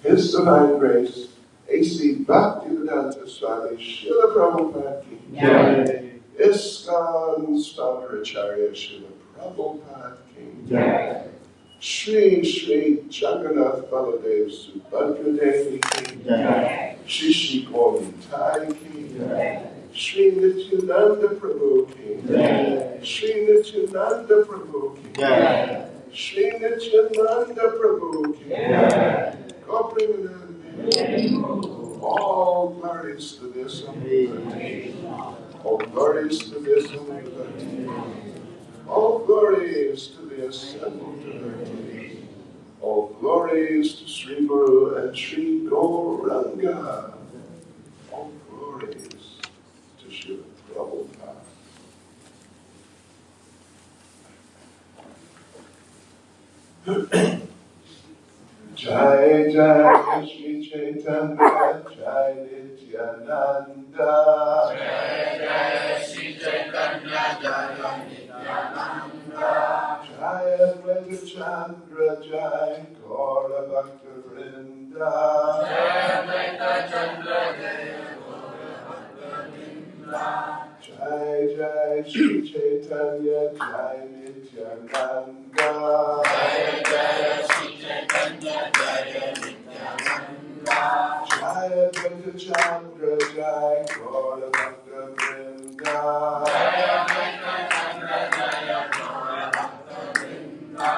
His Divine Grace, A.C. Bhaktivedanta Swami Srila Prabhupada ki Jai. ISKCON's founder Acharya Srila Prabhupada ki Jai. Shri Shri Jagannath Baladev Subhadra Devi ki Jai. Shri Shri Gauri Tai ki Jai. Shri Nityananda Prabhu ki Jai. Shri Nityananda Prabhu ki Jai. Shri Nityananda Prabhu ki Jai. All glories to this omnipotent. All glories to this omnipotent. All glories to the assembled devotee. All glories to Sri Guru and Sri Gauranga. All glories to Sri Prabhupada. Jai Jai Shri Chaitanya Jai Nityananda. Jai Jai Shri Chaitanya Jai Nityananda. Jai Advaita Chandra Jai Gaura Bhakta Vrinda. Jai Advaita Chandra Jai Gaura Bhakta Vrinda. Jai Jai Shri Chaitanya Jai Nityananda. Jai Jai Shri Chaitanya Jai Nityananda. Jai Advaita Chandra Jai Gaura Bhakta Vrinda. Jai Advaita Chandra Jai Gaura Bhakta Vrinda.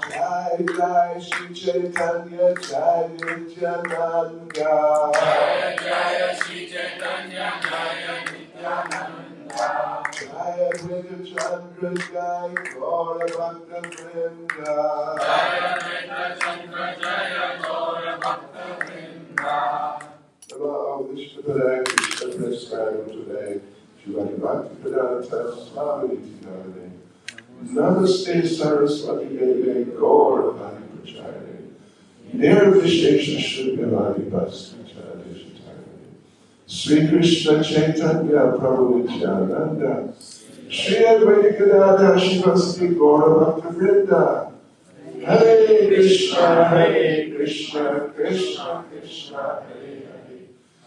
Jai Jai Shri Chaitanya Jai Nityananda. Jai Jai Shri Chaitanya Jai Nityananda. Jai Advaita Chandra Jai Gaura Bhakta Vrinda. Jai Advaita Chandra Jai Gaura Bhakta Vrinda. Namo Vishnupadaya Krishna Prasthana today. Shivaki Bhakti Vedanta Swami Nityananda. Namaste Saraswati Devi Gaura Bhakti Pracharya. Nirvishesha Shubhyavadi Bhasti Chadesha. Sri Krishna Chaitanya Prabhu Nityananda. Shri Advaita Gadadhar Shivasti Gaura Bhakta Vrinda. Hare Krishna, Krishna Krishna,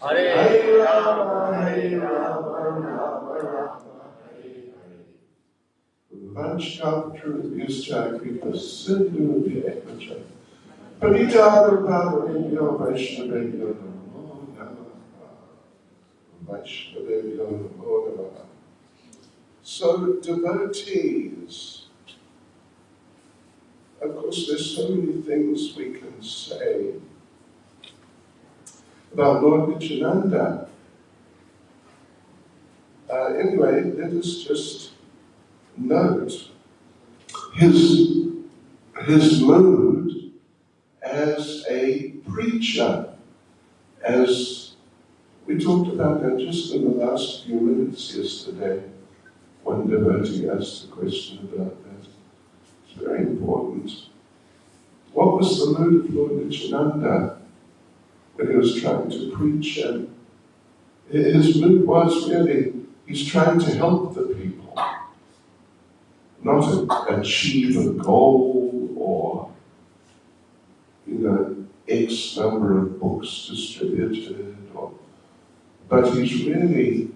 Hare Hare. Hare Rama, Rama Rama, Hare Hare. Vanchkaptra Yuscha Kripa Sindhu Vyacha. Panita Bhava Vaishnavya Namo Namaha. Vaishnavya Namo Namaha. So, devotees, of course, there's so many things we can say about Lord Nityananda. Anyway, let us just note his mood as a preacher, as we talked about that just in the last few minutes yesterday. One devotee asked a question about that. It's very important. What was the mood of Lord Nityananda when he was trying to preach? And his mood was really, he's trying to help the people, not achieve a goal or, X number of books distributed, but he's really,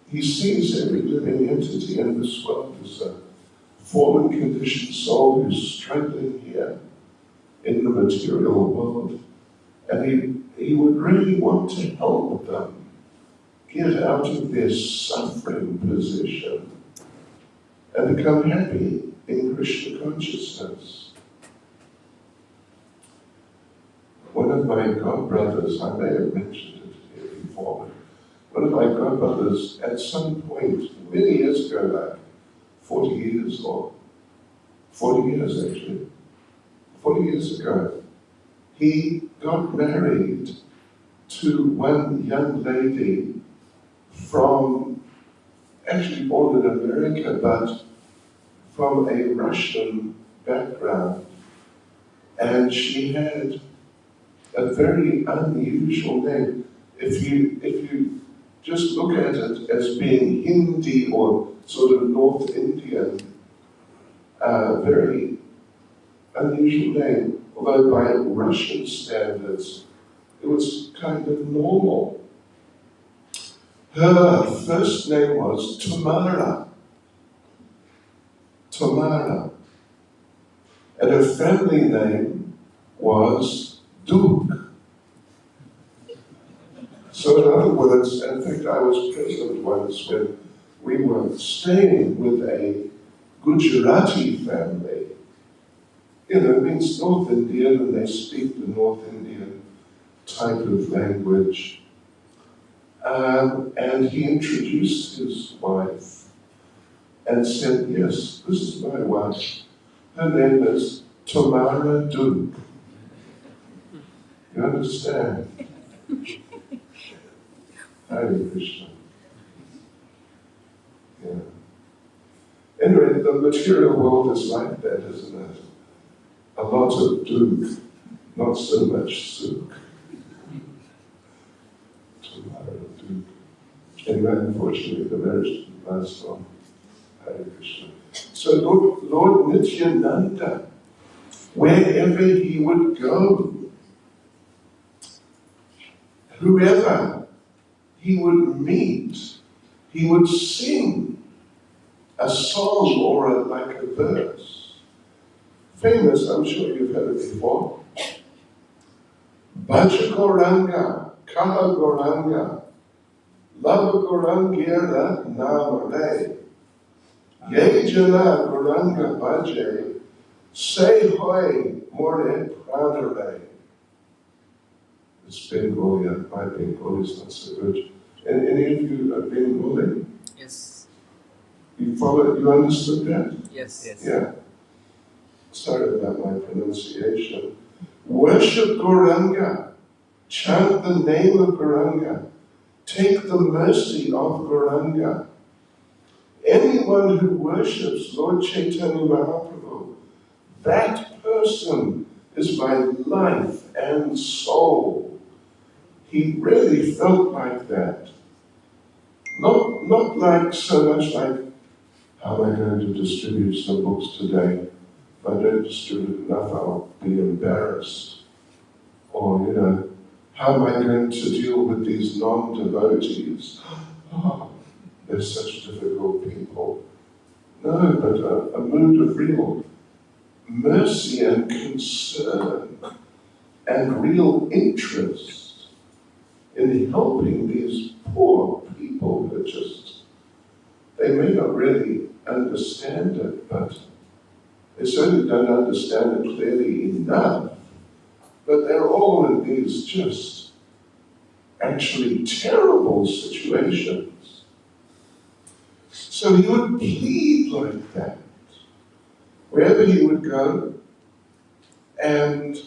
he sees every living entity in this world as a fallen, conditioned soul who's struggling here in the material world, and he would really want to help them get out of their suffering position and become happy in Krishna consciousness. One of my godbrothers, I may have mentioned it here before, but one of my godbrothers at some point, many years ago, like 40 years or 40 years actually, 40 years ago, he got married to one young lady from, actually born in America, but from a Russian background. And she had a very unusual name. If you just look at it as being Hindi or sort of North Indian, very unusual name, although by Russian standards, it was kind of normal. Her first name was Tamara. Tamara. And her family name was Duke. So in other words, in fact, I was present once when we were staying with a Gujarati family. You know, it means North Indian, and they speak the North Indian type of language. And he introduced his wife and said, yes, this is my wife. Her name is Tamara Duke. You understand? Hare Krishna. Yeah. Anyway, the material world is like that, isn't it? A lot of Duke, not so much Suk. Tamara Duke. Anyway, unfortunately, the marriage didn't last long. Hare Krishna. So Lord Nityananda, wherever he would go, whoever he would meet, he would sing a song or like a verse. Famous, I'm sure you've heard it before. Bhaja Goranga, Kaha Goranga, Lava Gorangira Namare, Ye Jana Goranga Bhaje, Se Hoy More Pranare. It's Bengali, my Bengali is not so good. And any of you are Bengali? Yes. You followed, you understood that? Yes. Yes. Yeah. Sorry about my pronunciation. Worship Gauranga. Chant the name of Gauranga. Take the mercy of Gauranga. Anyone who worships Lord Chaitanya Mahaprabhu, that person is my life and soul. He really felt like that. Not like so much like, how am I going to distribute some books today? If I don't distribute enough, I'll be embarrassed. Or, you know, how am I going to deal with these non-devotees? Oh, they're such difficult people. No, but a mood of real mercy and concern and real interest in helping these poor people who just, they may not really understand it, but they certainly don't understand it clearly enough. But they're all in these just actually terrible situations. So he would plead like that wherever he would go, and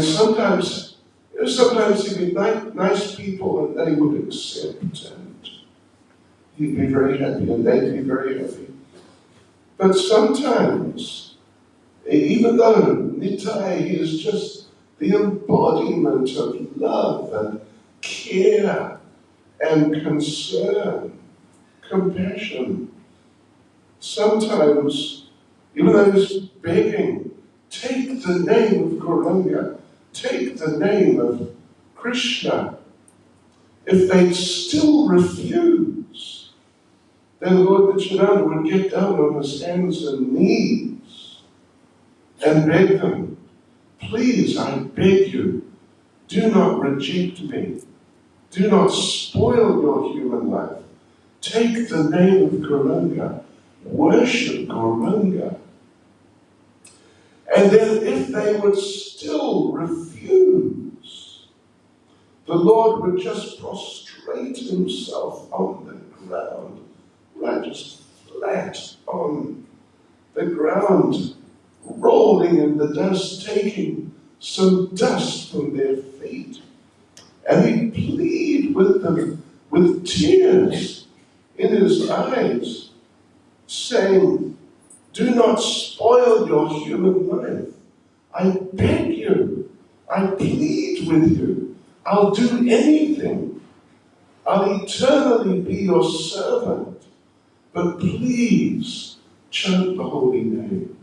sometimes he'd be nice people and they would accept, and he'd be very happy and they'd be very happy. But sometimes, even though Nitai is just the embodiment of love and care and concern, compassion, sometimes, even though he's begging, take the name of Gauranga, take the name of Krishna, if they still refuse, then Lord Nityananda would get down on his hands and knees and beg them, please, I beg you, do not reject me. Do not spoil your human life. Take the name of Gauranga. Worship Gauranga. And then if they would still refuse, the Lord would just prostrate himself on the ground, right, just flat on the ground, rolling in the dust, taking some dust from their feet. And he'd plead with them with tears in his eyes, saying, do not spoil your human life. I beg you, I plead with you, I'll do anything. I'll eternally be your servant. But please, chant the holy name,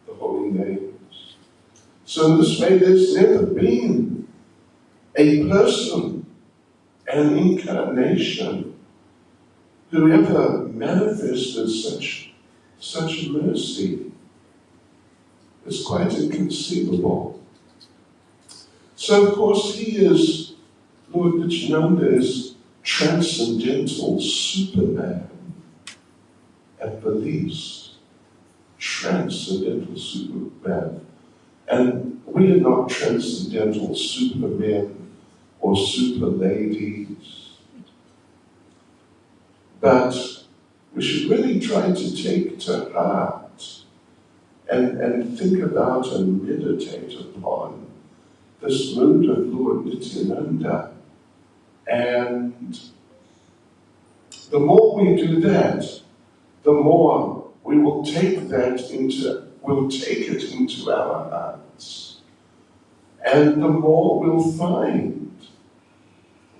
the holy names. So in this way, there's never been a person, an incarnation, who ever manifested such mercy. It's quite inconceivable. So of course he is, Lord Nityananda is transcendental Superman at the least. Transcendental Superman. And we are not transcendental supermen or super ladies. But we should really try to take to heart and think about and meditate upon this mood of Lord Nityananda. And the more we do that, the more we will take it into our hearts. And the more we'll find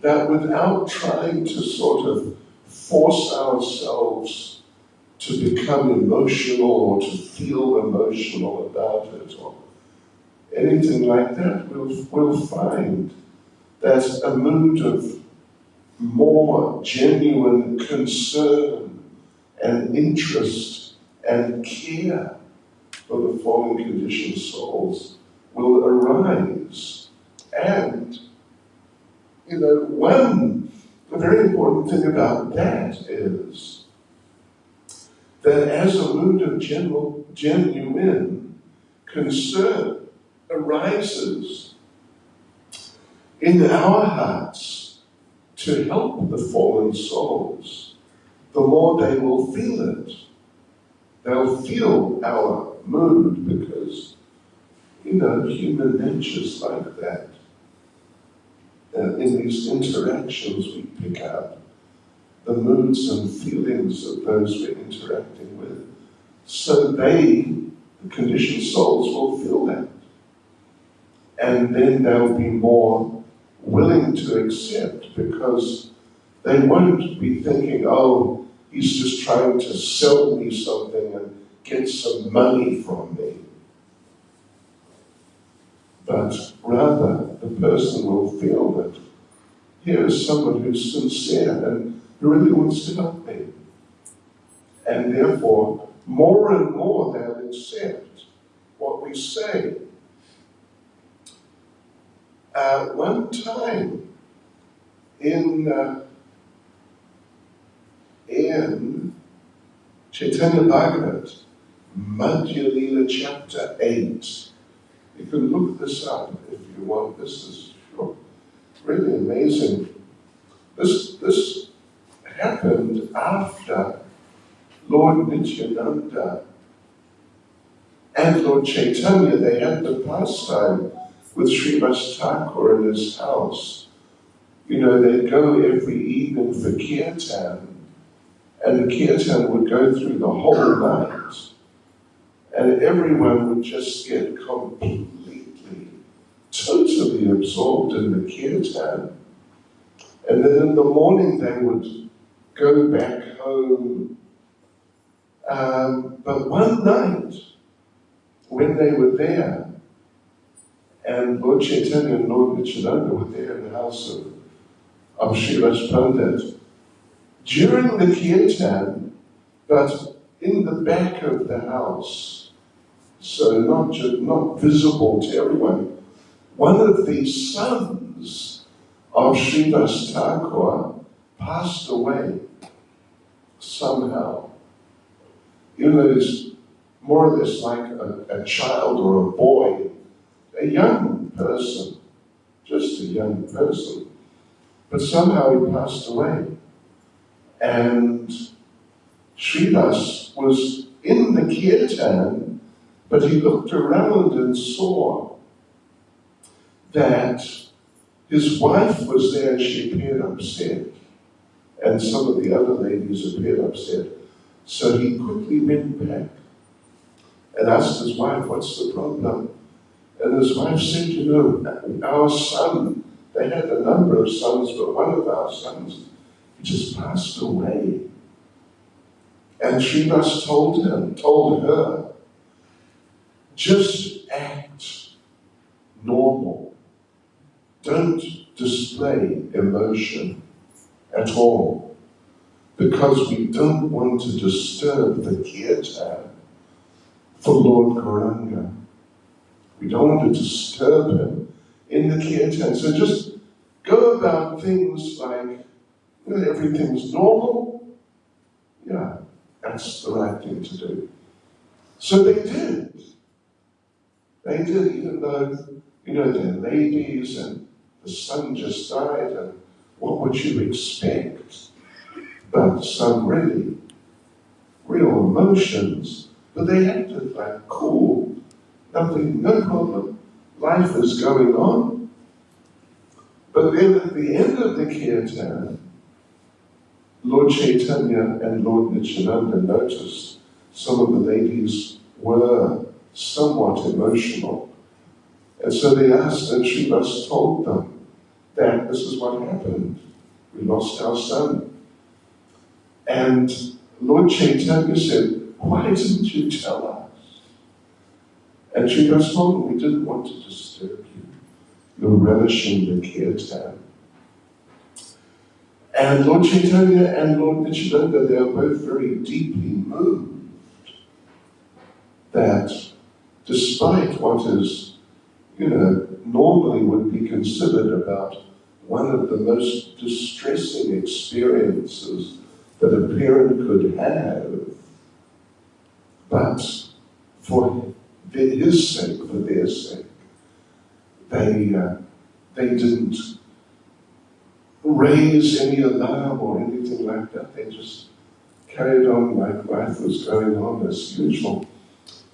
that without trying to sort of force ourselves to become emotional or to feel emotional about it or anything like that, we'll find that a mood of more genuine concern and interest and care for the fallen conditioned souls will arise. And, the very important thing about that is that as a mood of genuine concern arises in our hearts to help the fallen souls, the more they will feel it. They'll feel our mood because, human nature's like that. In these interactions we pick up the moods and feelings of those we're interacting with. So the conditioned souls, will feel that. And then they'll be more willing to accept because they won't be thinking, oh, he's just trying to sell me something and get some money from me. But rather, the person will feel that here is someone who's sincere and who really wants to help me. And therefore, more and more they'll accept what we say. One time in Chaitanya Bhagavat, Madhya Lila chapter 8, you can look this up if you want. This is really amazing. This happened after Lord Nityananda and Lord Chaitanya, they had the pastime with Srivas Thakur in his house. They'd go every evening for kirtan, and the kirtan would go through the whole night, and everyone would just get completely, totally absorbed in the kirtan. And then in the morning they would go back home. But one night, when they were there, and Lord Chaitanya and Lord Nityananda were there in the house of Srivas Pandit, during the kirtan, but in the back of the house, so not visible to everyone, one of the sons of Srivas Thakur passed away somehow. It's more or less like a child or a boy, a young person, just a young person. But somehow he passed away. And Srivas was in the kirtan, but he looked around and saw that his wife was there and she appeared upset. And some of the other ladies appeared upset. So he quickly went back and asked his wife, what's the problem? And his wife said, our son, they had a number of sons, but one of our sons just passed away. And Srivas told her, just act normal. Don't display emotion at all, because we don't want to disturb the kirtan for Lord Gauranga. We don't want to disturb him in the kirtan. So just go about things like, everything's normal. Yeah, that's the right thing to do. So they did. They did, even though, they're ladies and the son just died, and what would you expect? But some really real emotions. But they acted like cool, nothing, no problem. Life is going on. But then at the end of the kirtan, Lord Chaitanya and Lord Nityananda noticed some of the ladies were somewhat emotional. And so they asked, and Srivas told them that this is what happened. We lost our son. And Lord Chaitanya said, why didn't you tell us? And Srivas told them, we didn't want to disturb you. You're relishing the kirtan. And Lord Chaitanya and Lord Nityananda, they are both very deeply moved that despite what is, normally would be considered about one of the most distressing experiences that a parent could have, but for his sake, for their sake, they didn't raise any alarm or anything like that. They just carried on like life was going on as usual.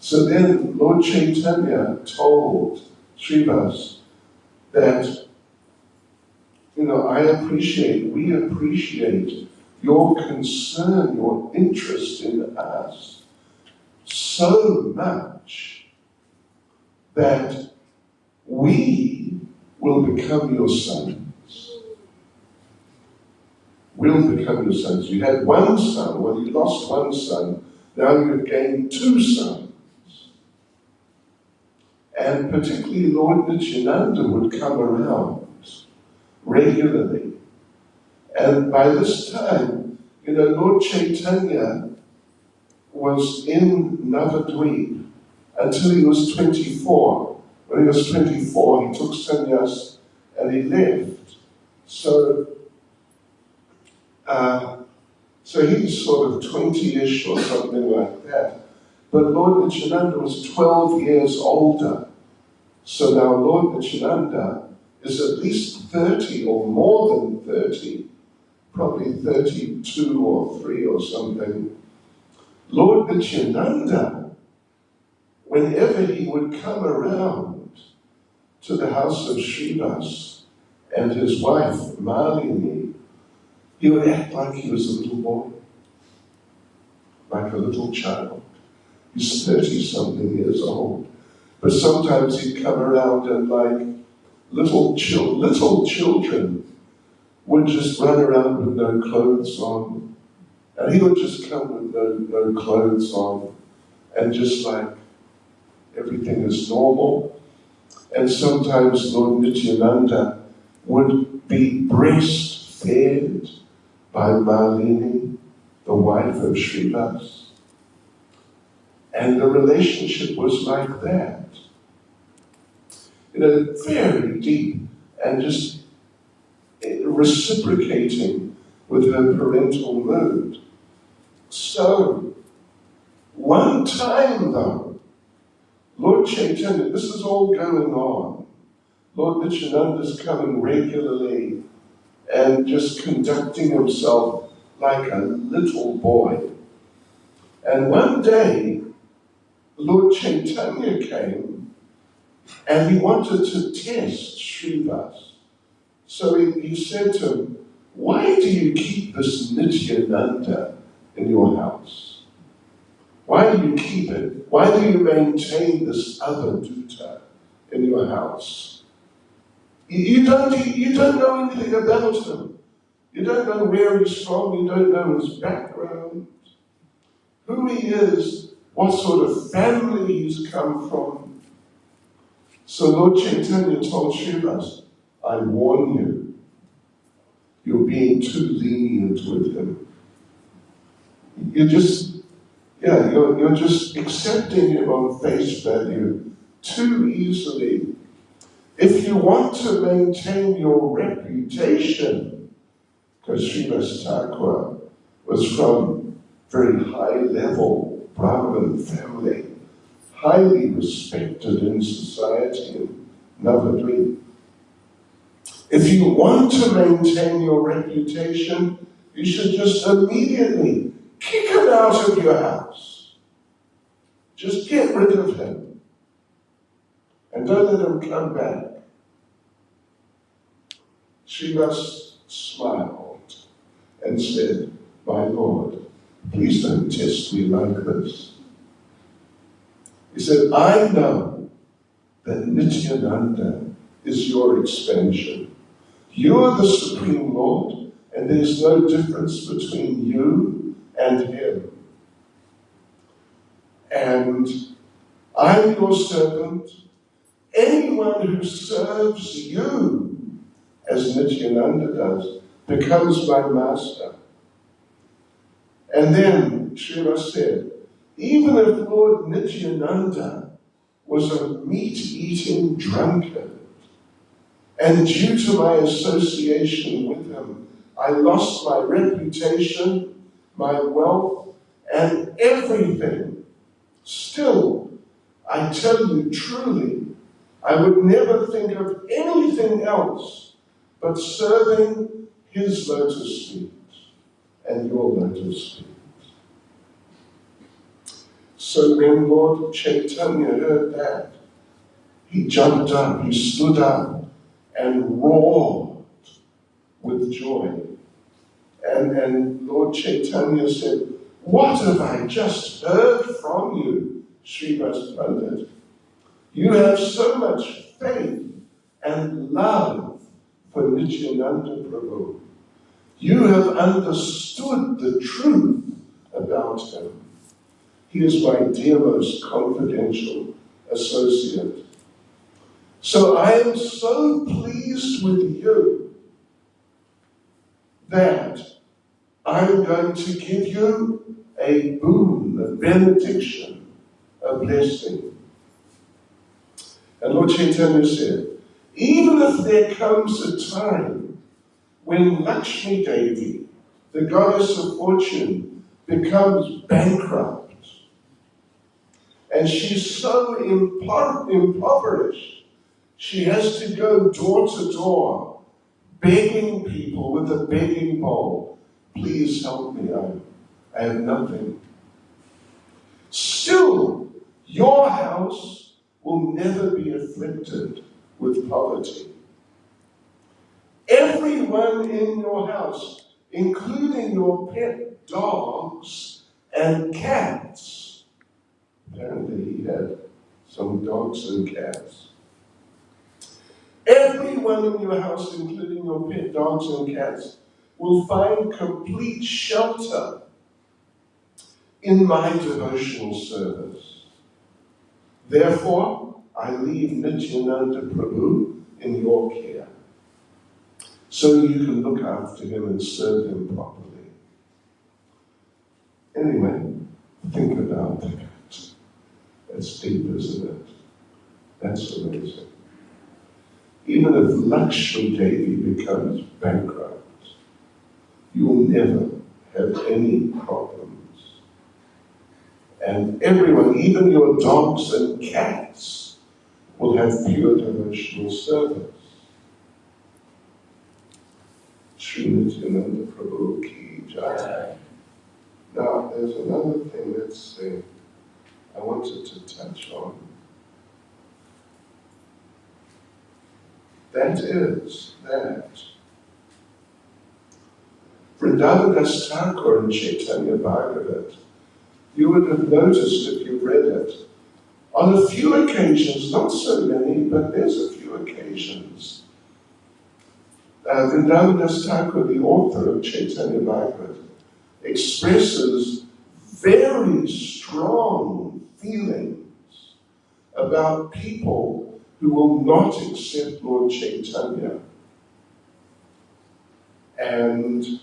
So then Lord Chaitanya told Srivas that, we appreciate your concern, your interest in us so much that we will become your sons. We'll become your sons. You had one son, well, you lost one son, now you've gained two sons. And particularly Lord Nityananda would come around regularly. And by this time, Lord Chaitanya was in Navadvip until he was 24. When he was 24, he took sannyas and he left. So he's sort of 20-ish or something like that. But Lord Nityananda was 12 years older. So now Lord Nityananda is at least 30 or more than 30, probably 32 or 3 or something. Lord Nityananda, whenever he would come around to the house of Srivas and his wife Malini, he would act like he was a little boy, like a little child. He's 30-something years old. But sometimes he'd come around and like little children would just run around with no clothes on. And he would just come with no clothes on and just like everything is normal. And sometimes Lord Nityananda would be breastfed by Malini, the wife of Srivas. And the relationship was like that. Very deep and just reciprocating with her parental mood. So, one time though, Lord Chaitanya, this is all going on. Lord Nityananda is coming regularly and just conducting himself like a little boy. And one day, Lord Chaitanya came and he wanted to test Srivas. So he said to him, why do you keep this Nityananda in your house? Why do you keep it? Why do you maintain this other Duta in your house? You don't know anything about him. You don't know where he's from. You don't know his background. who he is, what sort of family he's come from. So Lord Chaitanya told Srivas, I warn you, you're being too lenient with him. You're just accepting him on face value too easily. If you want to maintain your reputation, because Srivas Thakur was from very high level Brahmin family, highly respected in society in Navadvip. If you want to maintain your reputation, you should just immediately kick him out of your house. Just get rid of him. And don't let him come back. Srivas smiled and said, my Lord, please don't test me like this. He said, I know that Nityananda is your expansion. You are the Supreme Lord, and there's no difference between you and him. And I'm your servant. Anyone who serves you, as Nityananda does, becomes my master. And then Srila said, even if Lord Nityananda was a meat-eating drunkard, and due to my association with him, I lost my reputation, my wealth, and everything. Still, I tell you truly, I would never think of anything else but serving his lotus feet and your lotus feet. So when Lord Chaitanya heard that, he jumped up, he stood up, and roared with joy. And Lord Chaitanya said, what have I just heard from you, Srivas Pandit? You have so much faith and love for Nityananda Prabhu. You have understood the truth about him. He is my dear, most confidential associate. So I am so pleased with you that I'm going to give you a boon, a benediction, a blessing. And Lord Chaitanya said, even if there comes a time when Lakshmi Devi, the goddess of fortune, becomes bankrupt, and she's so impoverished, she has to go door to door, begging people with a begging bowl, please help me, I have nothing. Still, your house will never be afflicted with poverty. Everyone in your house, including your pet dogs and cats, apparently he had some dogs and cats. Everyone in your house, including your pet dogs and cats, will find complete shelter in my devotional service. Therefore, I leave Nityananda Prabhu in your care, so you can look after him and serve him properly. Anyway, think about that. That's deep, isn't it? That's amazing. Even if Lakshmi Devi becomes bankrupt, you will never have any problems. And everyone, even your dogs and cats, will have pure devotional service. Sri Nityananda Prabhu ki jai. Now, there's another thing that's I wanted to touch on. That is that Vrindavan Das Thakur and Chaitanya Bhagavat, you would have noticed if you read it, on a few occasions, not so many, but there's a few occasions, Vrindavan Das Thakur, the author of Chaitanya Bhagavat, expresses very strong feelings about people who will not accept Lord Chaitanya. And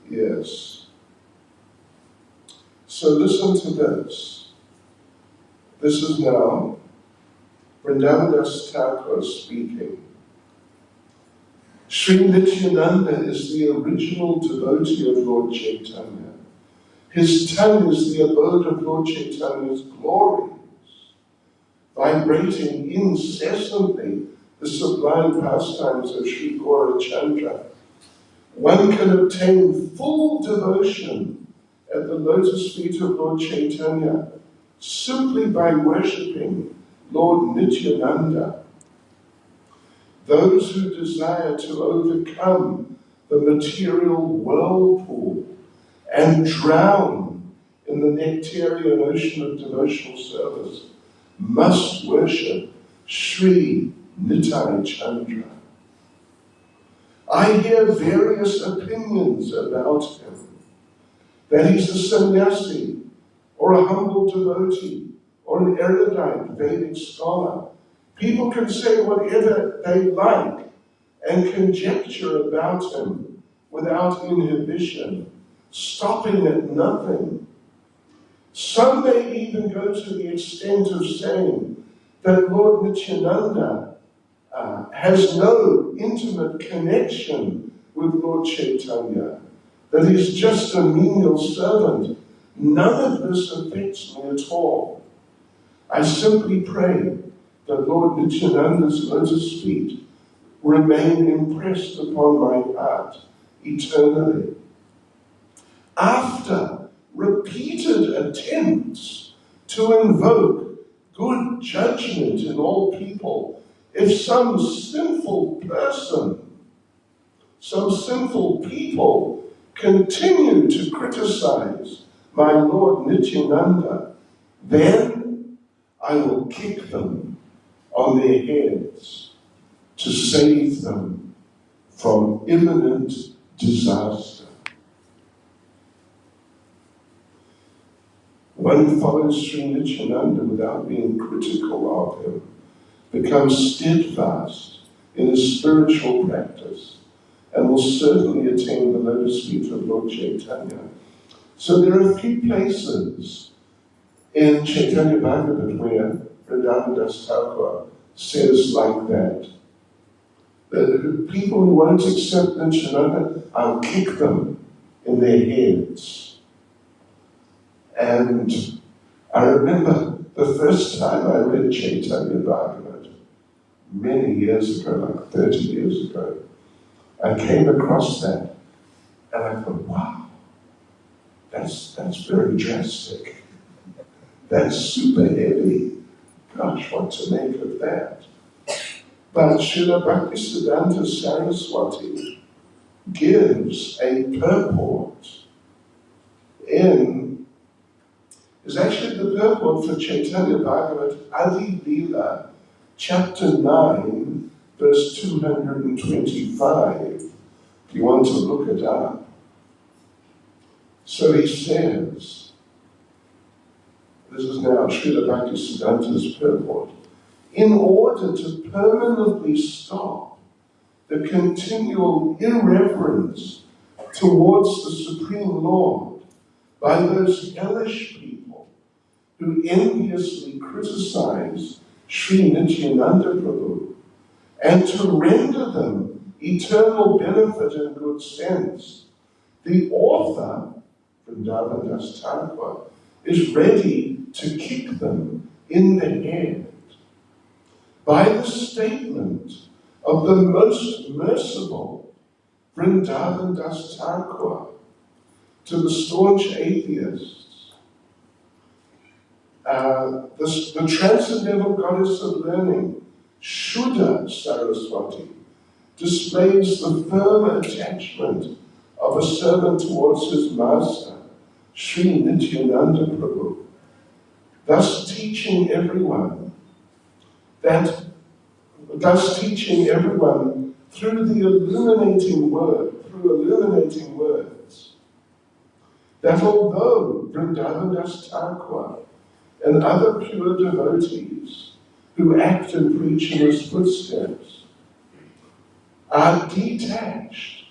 yes. So listen to this. This is now Vrindavan Thakur speaking. Sri Nityananda is the original devotee of Lord Chaitanya. His tongue is the abode of Lord Chaitanya's glories, vibrating incessantly the sublime pastimes of Sri Gaurachandra. One can obtain full devotion at the lotus feet of Lord Chaitanya simply by worshipping Lord Nityananda. Those who desire to overcome the material whirlpool and drown in the nectarian ocean of devotional service must worship Sri Nitai Chandra. I hear various opinions about him, that he's a sannyasi, or a humble devotee, or an erudite Vedic scholar. People can say whatever they like and conjecture about him without inhibition, stopping at nothing. Some may even go to the extent of saying that Lord Nityananda has no intimate connection with Lord Chaitanya, that he's just a menial servant. None of this affects me at all. I simply pray that Lord Nityananda's lotus feet remain impressed upon my heart eternally. After repeated attempts to invoke good judgment in all people, if some sinful people continue to criticize my Lord Nityananda, then I will kick them on their heads to save them from imminent disaster. One who follows Sri Nityananda without being critical of him becomes steadfast in his spiritual practice and will certainly attain the lotus feet of Lord Chaitanya. So there are a few places in Chaitanya Bhagavad where Vrindavan Thakur says like that. The people who won't accept Nityananda, I'll kick them in their heads. And I remember the first time I read Chaitanya Bhagavad, many years ago, like 30 years ago, I came across that and I thought, wow, that's very drastic. That's super heavy. Gosh, what to make of that? But Srila Bhaktisiddhanta Saraswati gives a purport is actually the purport for Chaitanya Bhagavad Adi Leela, chapter 9, verse 225. If you want to look it up. So he says, this is now Srila Bhaktisiddhanta's purport, in order to permanently stop the continual irreverence towards the Supreme Lord by those hellish people who enviously criticize Sri Nityananda Prabhu, and to render them eternal benefit and good sense, the author, Vrindavan Thakur, is ready to kick them in the head by the statement of the most merciful Vrindavan Thakur to the staunch atheists. The transcendental goddess of learning, Shuddha Saraswati, displays the firm attachment of a servant towards his master, Sri Nityananda Prabhu, thus teaching everyone through illuminating words, that although Vrindavandas Thakur and other pure devotees who act and preach in his footsteps are detached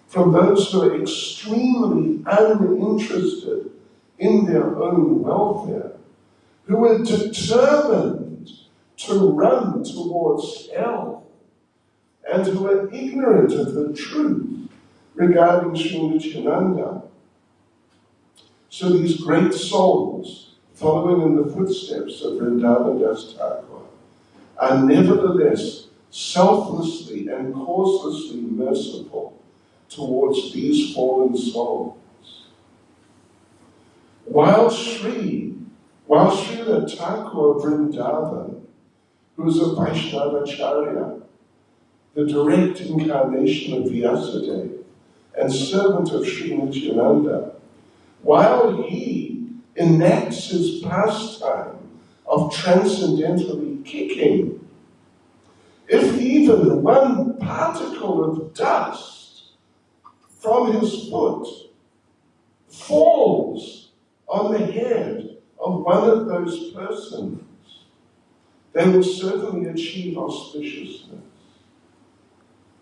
from those who are extremely uninterested in their own welfare, who are determined to run towards hell, and who are ignorant of the truth regarding Sri Nityananda. So these great souls, following in the footsteps of Vrindavandas Thakur, are nevertheless selflessly and causelessly merciful towards these fallen souls. While Srila Thakur Vrindavan, who is a Vaishnavacharya, the direct incarnation of Vyasadeva and servant of Sri Nityananda, while he enacts his pastime of transcendentally kicking, if even one particle of dust from his foot falls on the head of one of those persons, they will certainly achieve auspiciousness.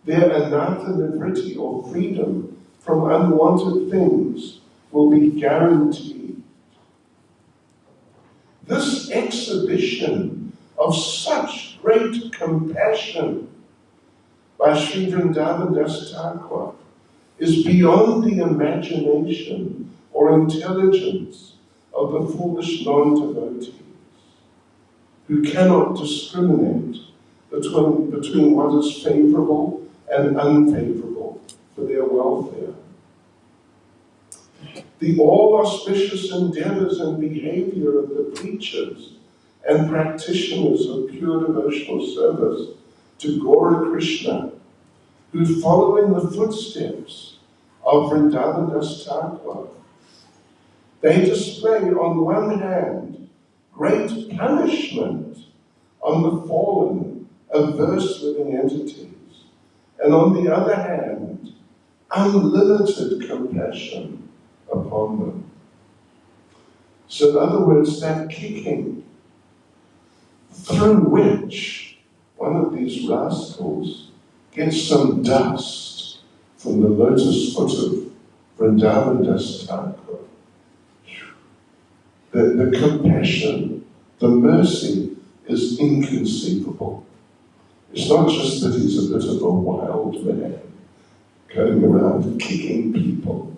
Their anatha-nivriti, or freedom from unwanted things, will be guaranteed. This exhibition of such great compassion by Sri Vrindavandas Thakur is beyond the imagination or intelligence of the foolish non-devotees, who cannot discriminate between what is favorable and unfavorable for their welfare. The all-auspicious endeavors and behavior of the preachers and practitioners of pure devotional service to Gaura Krishna, who follow in the footsteps of Vrindavandas Thakur, they display on one hand great punishment on the fallen, averse living entities, and on the other hand, unlimited compassion upon them. So in other words, that kicking through which one of these rascals gets some dust from the lotus foot of Vrindavandas Thakur, the compassion, the mercy is inconceivable. It's not just that he's a bit of a wild man going around kicking people,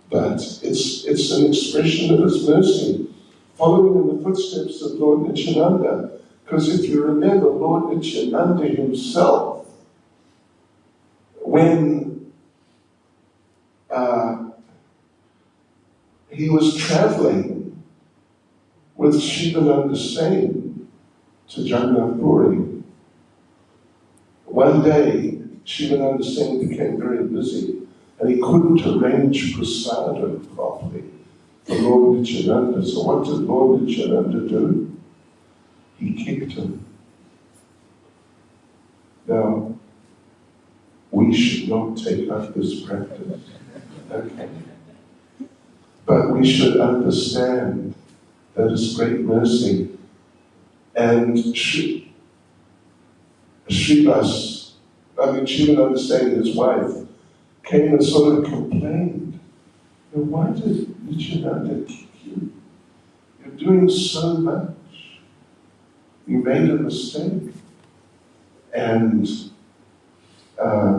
but it's an expression of his mercy, following in the footsteps of Lord Nityananda. Because if you remember, Lord Nityananda himself, when he was traveling with Shivananda Sain to Jagannath Puri, one day Shivananda Sain became very busy and he couldn't arrange prasadam properly for Lord Nityananda. So what did Lord Nityananda do? He kicked him. Now, we should not take up this practice, okay? But we should understand that it's great mercy. And Shivananda Sain, his wife, came and sort of complained. Why did Nityananda kick you? You're doing so much. You made a mistake. And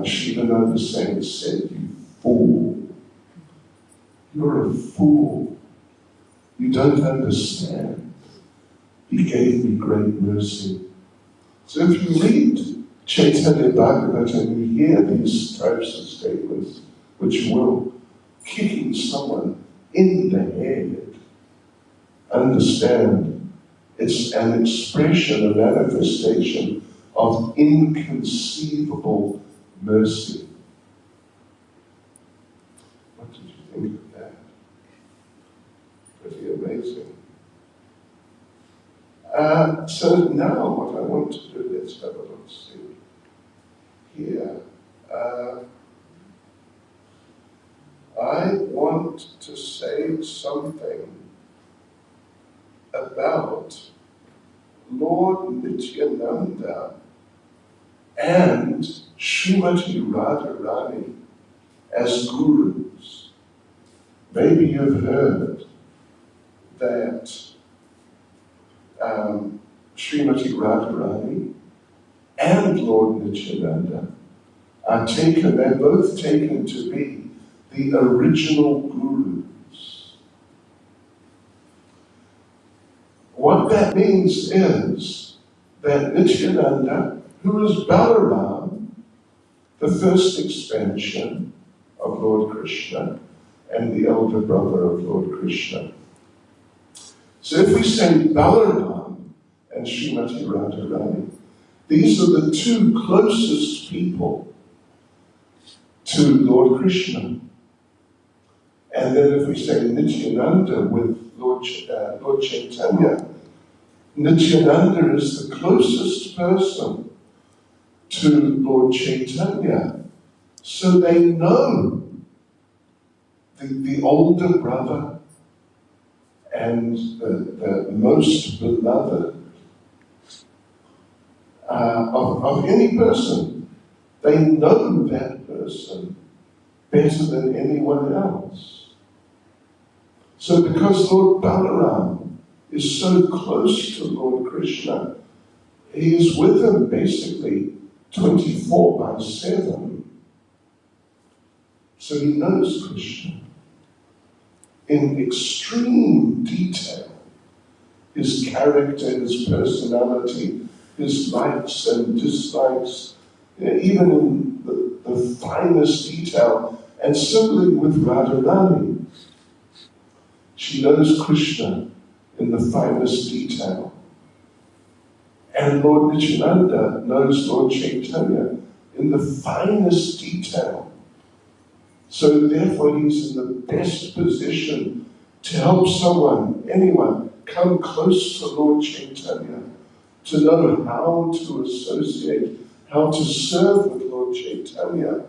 Shivananda Sain said, "You fool. You're a fool. You don't understand. He gave me great mercy." So if you read Chaitanya Bhagavata and you hear these types of statements, which will, kicking someone in the head, understand it's an expression, a manifestation of inconceivable mercy. What did you think of that? Pretty amazing. So now what I want to do, let's have a look, see here. I to say something about Lord Nityananda and Srimati Radharani as gurus. Maybe you've heard that Srimati Radharani and Lord Nityananda they're both taken to be the original gurus. What that means is that Nityananda, who is Balaram, the first expansion of Lord Krishna, and the elder brother of Lord Krishna. So if we say Balaram and Srimati Radharani, these are the two closest people to Lord Krishna. And then if we say Nityananda with Lord Chaitanya, Nityananda is the closest person to Lord Chaitanya. So they know the older brother and the most beloved of any person. They know that person better than anyone else. So because Lord Balaram is so close to Lord Krishna, he is with him basically 24/7. So he knows Krishna in extreme detail. His character, his personality, his likes and dislikes, even in the finest detail. And similarly with Radharani, she knows Krishna in the finest detail. And Lord Nityananda knows Lord Chaitanya in the finest detail. So therefore he's in the best position to help someone, anyone, come close to Lord Chaitanya, to know how to associate, how to serve with Lord Chaitanya.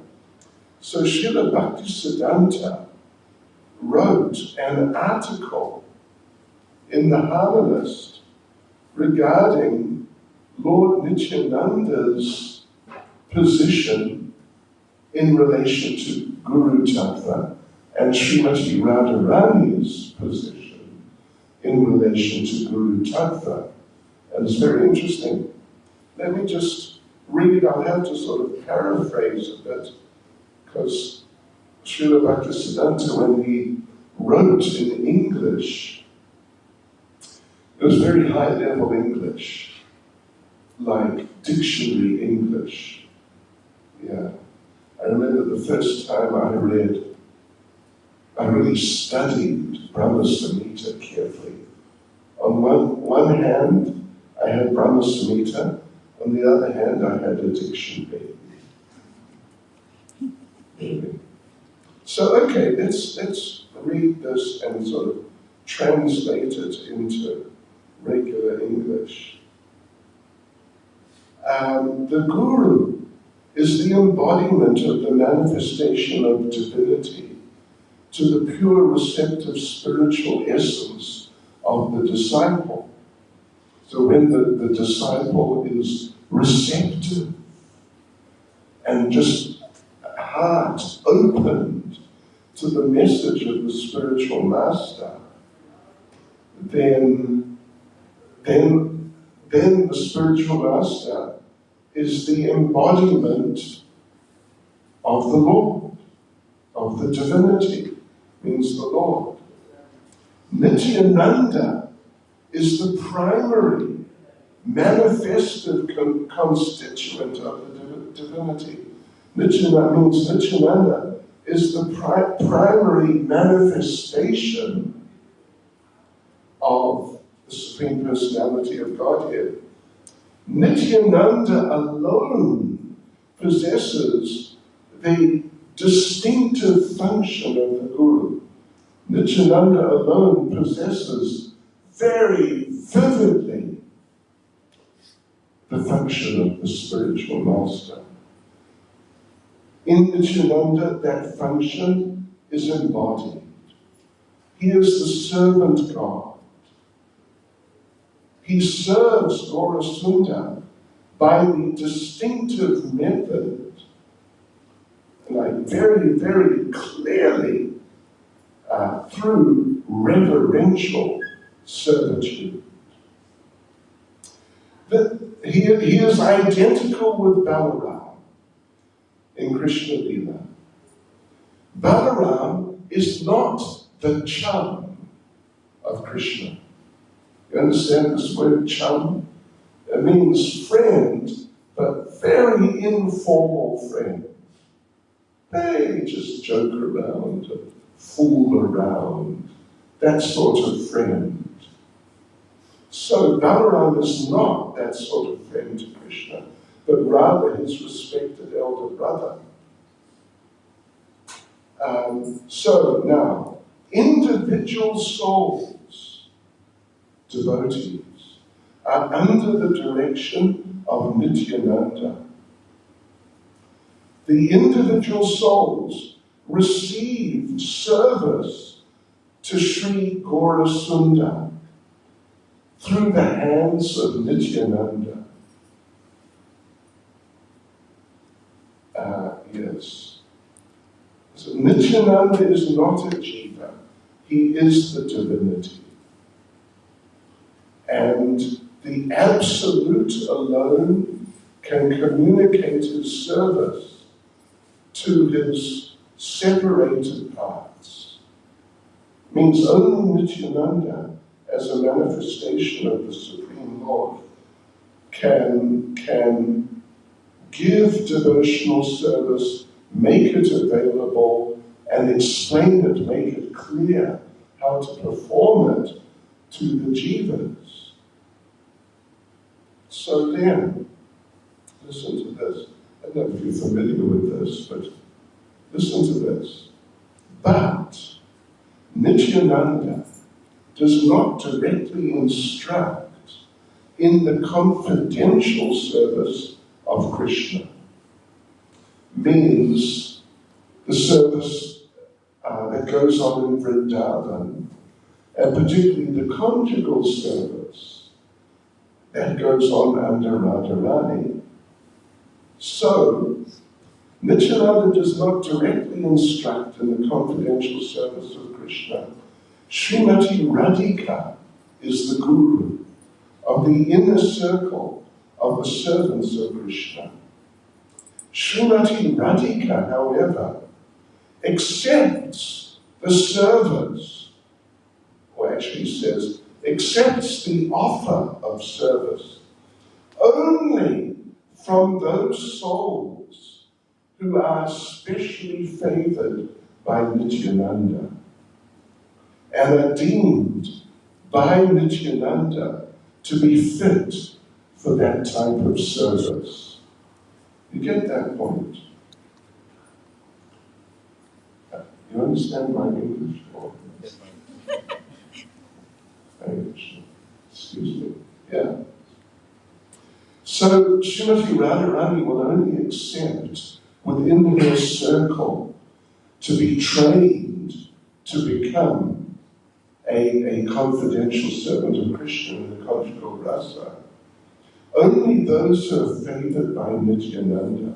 So Srila Bhaktisiddhanta wrote an article in the Harmonist regarding Lord Nityananda's position in relation to Guru Tattva and Srimati Radharani's position in relation to Guru Tattva. And it's very interesting. Let me just read, I'll have to sort of paraphrase a bit, because Srila Bhaktisiddhanta, when he wrote in English, it was very high-level English, like dictionary English. Yeah. I remember the first time I really studied Brahma Samhita carefully. On one hand, I had Brahma Samhita, on the other hand, I had a dictionary. So, okay, let's read this and sort of translate it into regular English. The Guru is the embodiment of the manifestation of divinity to the pure receptive spiritual essence of the disciple. So when the disciple is receptive and just heart opened to the message of the spiritual master, then the spiritual master is the embodiment of the Lord, of the divinity, means the Lord. Nityananda is the primary manifested constituent of the divinity. Nityananda means Nityananda is the primary manifestation of the Supreme Personality of Godhead. Nityananda alone possesses the distinctive function of the Guru. Nityananda alone possesses very vividly the function of the spiritual master. In Nityananda, that function is embodied. He is the servant God. He serves Gaurasunda by the distinctive method, and very, very clearly through reverential servitude. He is identical with Balaram in Krishna Lila. Balaram is not the chum of Krishna. You understand this word chum? It means friend, but very informal friend. They just joke around and fool around. That sort of friend. So Balaram is not that sort of friend to Krishna, but rather his respected elder brother. So now, individual souls, devotees, are under the direction of Nityananda. The individual souls receive service to Sri Gaurasunda through the hands of Nityananda. Yes. So Nityananda is not a jiva. He is the divinity. And the Absolute alone can communicate his service to his separated parts. Means only Nityananda, as a manifestation of the Supreme Lord, can give devotional service, make it available, and explain it, make it clear how to perform it to the jivas. So then, listen to this. I don't know if you're familiar with this, but listen to this. But Nityananda does not directly instruct in the confidential service of Krishna. Means the service that goes on in Vrindavan, and particularly the conjugal service that goes on under Radharani. So, Nityananda does not directly instruct in the confidential service of Krishna. Srimati Radhika is the guru of the inner circle of the servants of Krishna. Srimati Radhika, however, accepts the service, or actually says, accepts the offer of service only from those souls who are specially favored by Nityananda and are deemed by Nityananda to be fit for that type of service. You get that point? You understand my English? Yes, Excuse me. Yeah. So Srimati Radharani will only accept within her circle to be trained to become a confidential servant of Krishna in the conjugal rasa. Only those who are favored by Nityananda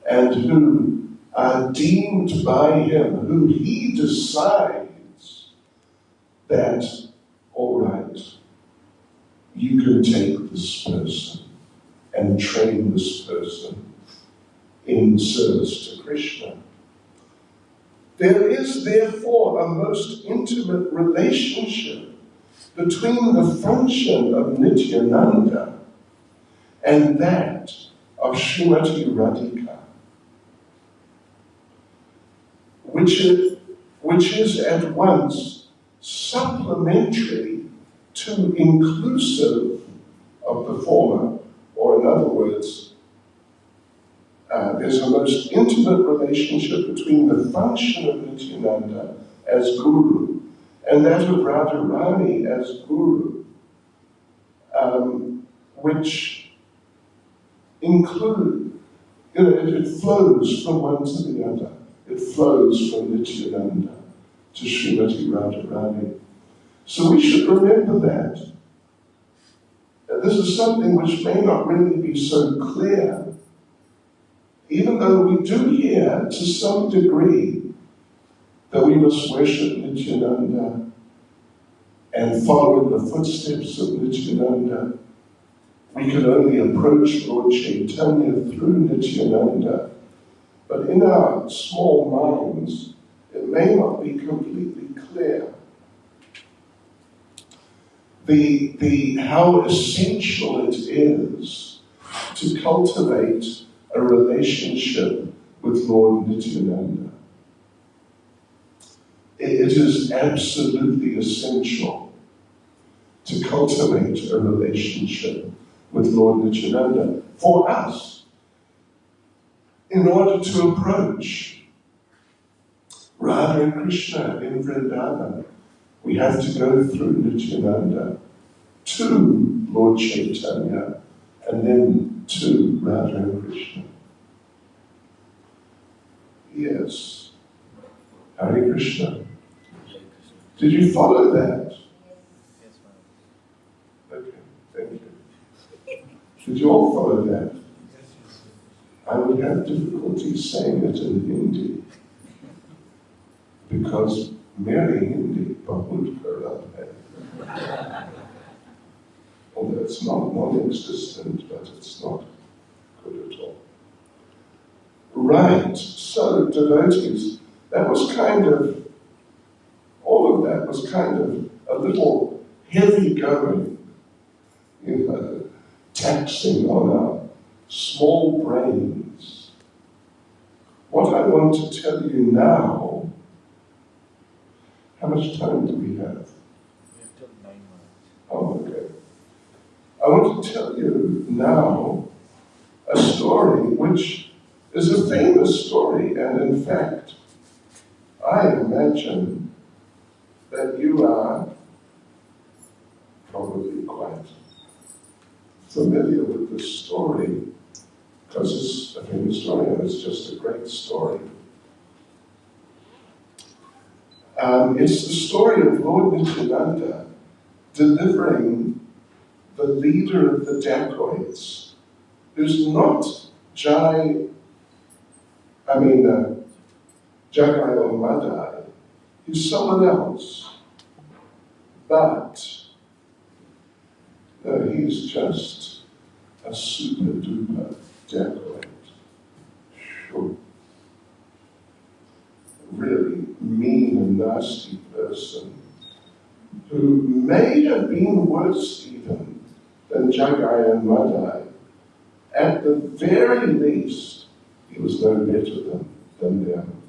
and who are deemed by him, who he decides that, all right, you can take this person and train this person in service to Krishna. There is therefore a most intimate relationship between the function of Nityananda and that of Srimati Radhika, which is at once supplementary to inclusive of the former, or in other words, there's a most intimate relationship between the function of Nityananda as guru and that of Radharani as guru, which include, it flows from one to the other. It flows from Nityananda to Srimati Radharani. So we should remember that. This is something which may not really be so clear, even though we do hear to some degree that we must worship Nityananda and follow in the footsteps of Nityananda. We can only approach Lord Chaitanya through Nityananda, but in our small minds, it may not be completely clear. How essential it is to cultivate a relationship with Lord Nityananda. It is absolutely essential to cultivate a relationship with Lord Nityananda for us in order to approach Radha and Krishna in Vrindavan. We have to go through Nityananda to Lord Chaitanya and then to Radha and Krishna. Yes. Hare Krishna. Did you follow that? Yes, ma'am. Okay, thank you. Did you all follow that? I would have difficulty saying it in Hindi because merely Hindi bahut kharab hai. Although it's not non-existent, but it's not good at all. Right, so devotees, that was kind of, all of that was kind of a little heavy going, taxing on our small brains. What I want to tell you now, how much time do we have? We have till 9 months. Oh, okay. I want to tell you now a story which is a famous story, and in fact, I imagine that you are probably quite familiar with this story, because it's a famous story and it's just a great story. It's the story of Lord Nityananda delivering the leader of the dacoits, who's not Jagai or Madai, he's someone else. But no, he's just a super duper dacoit. Sure. Really mean and nasty person who may have been worse even than Jagai and Madai. At the very least, he was no better than them.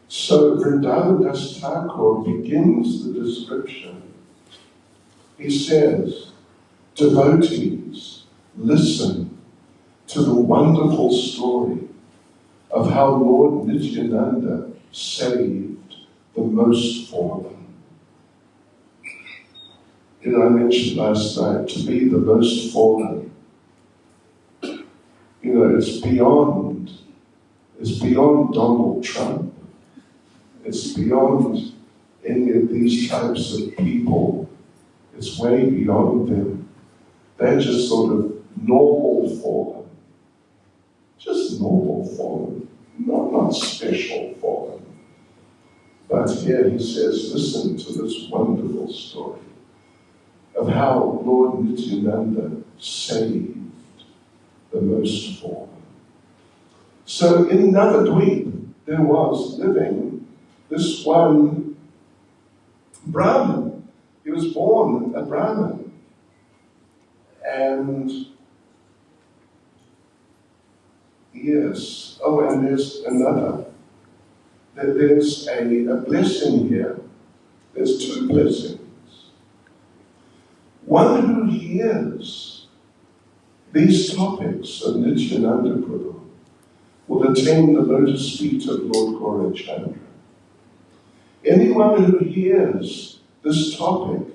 So Vrindavan Das Thakur begins the description. He says, devotees, listen to the wonderful story of how Lord Nityananda saved the most fallen. I mentioned last night, to be the most fallen. It's beyond Donald Trump. It's beyond any of these types of people. It's way beyond them. They're just sort of normal fallen. Just normal fallen. Not special fallen. But here he says, listen to this wonderful story of how Lord Nityananda saved the most fallen. So in Navadvip, there was living this one Brahmin. He was born a Brahmin. And yes, and there's another. There's a blessing here. There's two blessings. One who hears these topics of Nityananda Prabhu will attain the lotus feet of Lord Gaurachandra. Anyone who hears this topic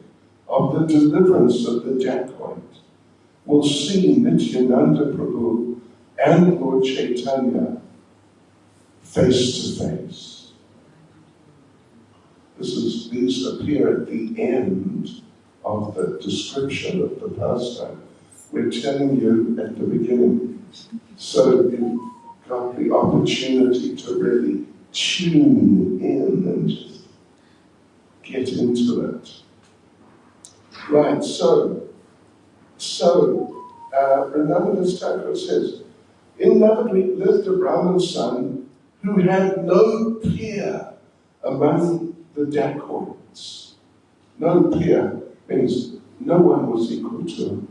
of the deliverance of the dacoit will see Nityananda Prabhu and Lord Chaitanya face to face. These appear at the end of the description of the pastime. We're telling you at the beginning, so you've got the opportunity to really tune in and just get into it. Right, Nityananda Thakur says, in Navadvip lived a Brahmin son who had no peer among the dacoits. No peer means no one was equal to him.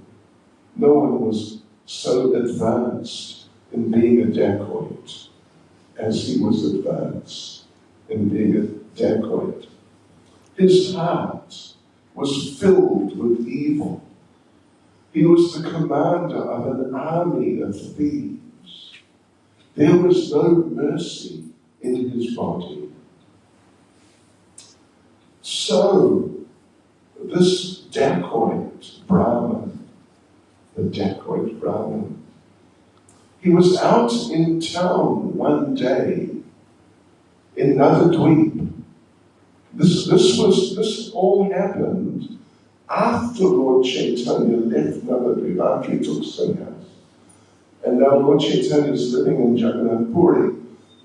No one was so advanced in being a dacoit as he was advanced in being a dacoit. His heart was filled with evil. He was the commander of an army of thieves. There was no mercy in his body. So, this dacoit Brahman, he was out in town one day in Navadvip. This all happened after Lord Chaitanya left Navadvip, after he took sannyas. And now Lord Chaitanya is living in Jagannath Puri.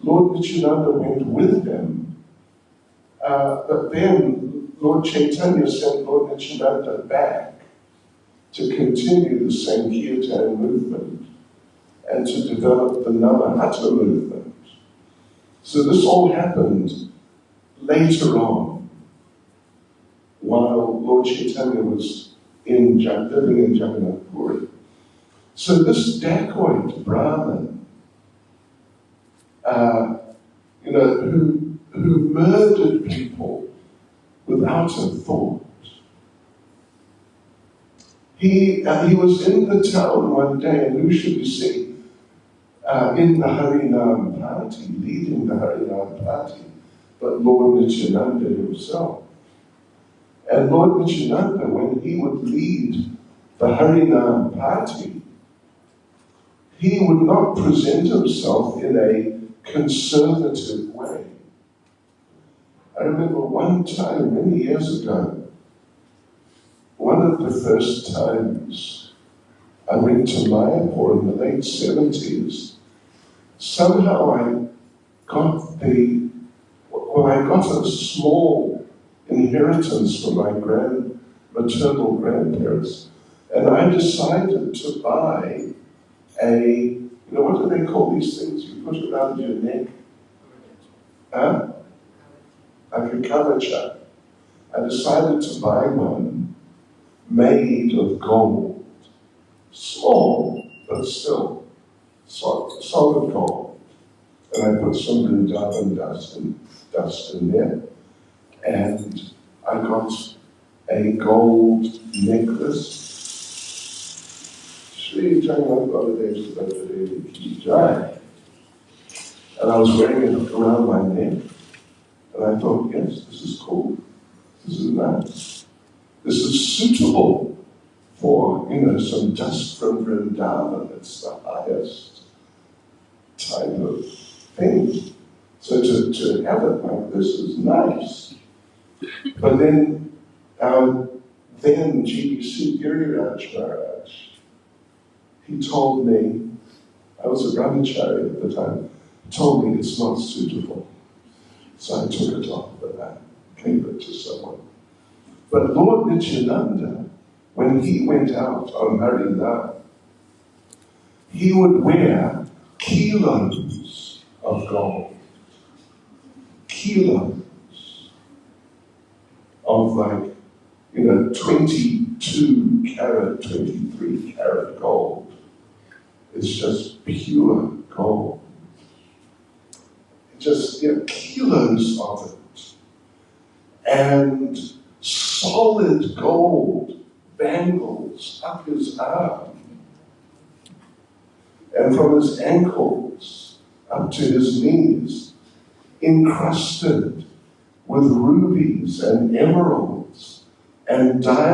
Lord Nityananda went with him, but then Lord Chaitanya sent Lord Nityananda back to continue the Sankirtan movement and to develop the Namahata movement. So this all happened later on, while Lord Chaitanya was living in Jagannath Puri. So this dacoit Brahmin, who murdered people without a thought, he was in the town one day, and who should we see? In the Harinam party, leading the Harinam party, but Lord Nityananda himself. And Lord Nityananda, when he would lead the Harinam party, he would not present himself in a conservative way. I remember one time, many years ago, one of the first times I went to Mayapur in the late 70s, somehow I got a small inheritance from my maternal grandparents, and I decided to buy what do they call these things? You put it around your neck. Huh? Like a kavacha. I decided to buy one made of gold. Small, but still solid gold. And I put some Vrindavan dust in there. And I got a gold necklace. Sri Jagannath Jai. And I was wearing it around my neck. And I thought, yes, this is cool. This is nice. This is suitable for, some dust from Vrindavan. It's the highest type of thing. So to have it like this is nice. But then GBC Giriraj Maharaj, he told me, I was a brahmachari at the time, he told me it's not suitable. So I took it off and I gave it to someone. But Lord Nityananda, when he went out on Harinam, he would wear kilos of gold. Kilos of 22 carat, 23 carat gold. It's just pure gold. Just kilos of it. And solid gold bangles up his arm. And from his ankles up to his knees, encrusted with rubies and emeralds and diamonds.